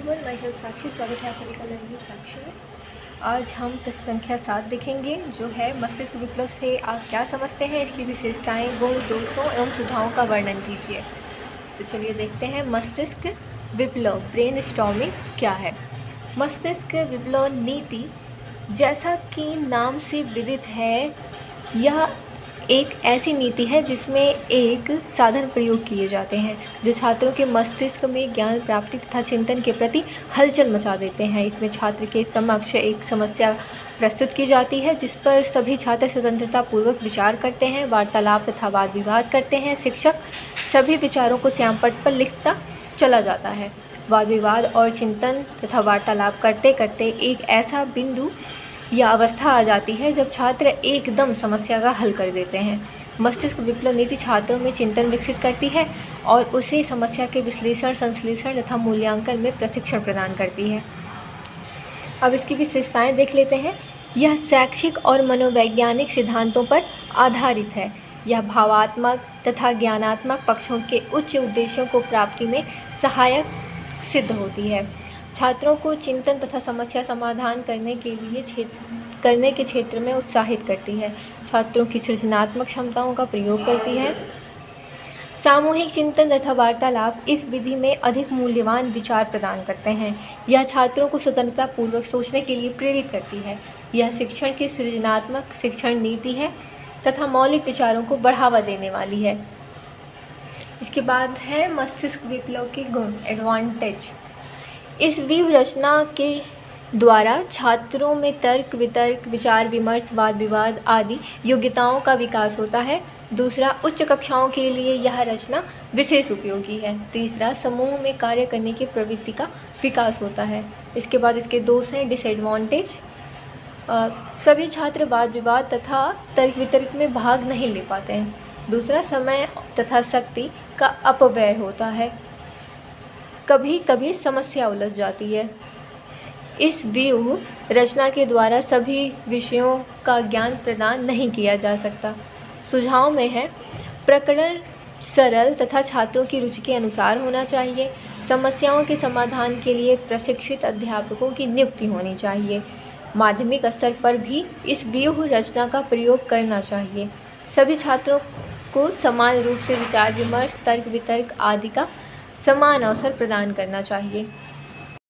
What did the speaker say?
Everyone, my self साक्षी। स्वागत है आप सभी का लर्निंग साक्षी में। आज हम प्रश्न संख्या 7 देखेंगे, जो है मस्तिष्क विप्लव से आप क्या समझते हैं, इसकी विशेषताएं, गुण, दोषों एवं सुझावों का वर्णन कीजिए। तो चलिए देखते हैं मस्तिष्क विप्लव ब्रेन स्टॉर्मिंग क्या है। मस्तिष्क विप्लव नीति, जैसा कि नाम से विदित है, यह एक ऐसी नीति है जिसमें एक साधन प्रयोग किए जाते हैं जो छात्रों के मस्तिष्क में ज्ञान प्राप्ति तथा चिंतन के प्रति हलचल मचा देते हैं। इसमें छात्र के समक्ष एक समस्या प्रस्तुत की जाती है जिस पर सभी छात्र स्वतंत्रता पूर्वक विचार करते हैं, वार्तालाप तथा वाद विवाद करते हैं। शिक्षक सभी विचारों को श्यामपट्ट पर लिखता चला जाता है। वाद विवाद और चिंतन तथा वार्तालाप करते करते एक ऐसा बिंदु यह अवस्था आ जाती है जब छात्र एकदम समस्या का हल कर देते हैं। मस्तिष्क विप्लव नीति छात्रों में चिंतन विकसित करती है और उसे समस्या के विश्लेषण, संश्लेषण तथा मूल्यांकन में प्रशिक्षण प्रदान करती है। अब इसकी विशेषताएं देख लेते हैं। यह शैक्षिक और मनोवैज्ञानिक सिद्धांतों पर आधारित है। यह भावात्मक तथा ज्ञानात्मक पक्षों के उच्च उद्देश्यों को प्राप्ति में सहायक सिद्ध होती है। छात्रों को चिंतन तथा समस्या समाधान करने के क्षेत्र में उत्साहित करती है। छात्रों की सृजनात्मक क्षमताओं का प्रयोग करती है। सामूहिक चिंतन तथा वार्तालाप इस विधि में अधिक मूल्यवान विचार प्रदान करते हैं। यह छात्रों को स्वतंत्रता पूर्वक सोचने के लिए प्रेरित करती है। यह शिक्षण की सृजनात्मक शिक्षण नीति है तथा मौलिक विचारों को बढ़ावा देने वाली है। इसके बाद है मस्तिष्क विप्लव के गुण, एडवांटेज। इस व्यूह रचना के द्वारा छात्रों में तर्क वितर्क, विचार विमर्श, वाद विवाद आदि योग्यताओं का विकास होता है। दूसरा, उच्च कक्षाओं के लिए यह रचना विशेष उपयोगी है। तीसरा, समूह में कार्य करने की प्रवृत्ति का विकास होता है। इसके बाद इसके दोष हैं, डिसएडवांटेज। सभी छात्र वाद विवाद तथा तर्क वितर्क में भाग नहीं ले पाते हैं। दूसरा, समय तथा शक्ति का अपव्यय होता है। कभी कभी समस्या उलझ जाती है। इस व्यूह रचना के द्वारा सभी विषयों का ज्ञान प्रदान नहीं किया जा सकता। सुझाव में है, प्रकरण सरल तथा छात्रों की रुचि के अनुसार होना चाहिए। समस्याओं के समाधान के लिए प्रशिक्षित अध्यापकों की नियुक्ति होनी चाहिए। माध्यमिक स्तर पर भी इस व्यूह रचना का प्रयोग करना चाहिए। सभी छात्रों को समान रूप से विचार विमर्श, तर्क वितर्क आदि का समान अवसर प्रदान करना चाहिए।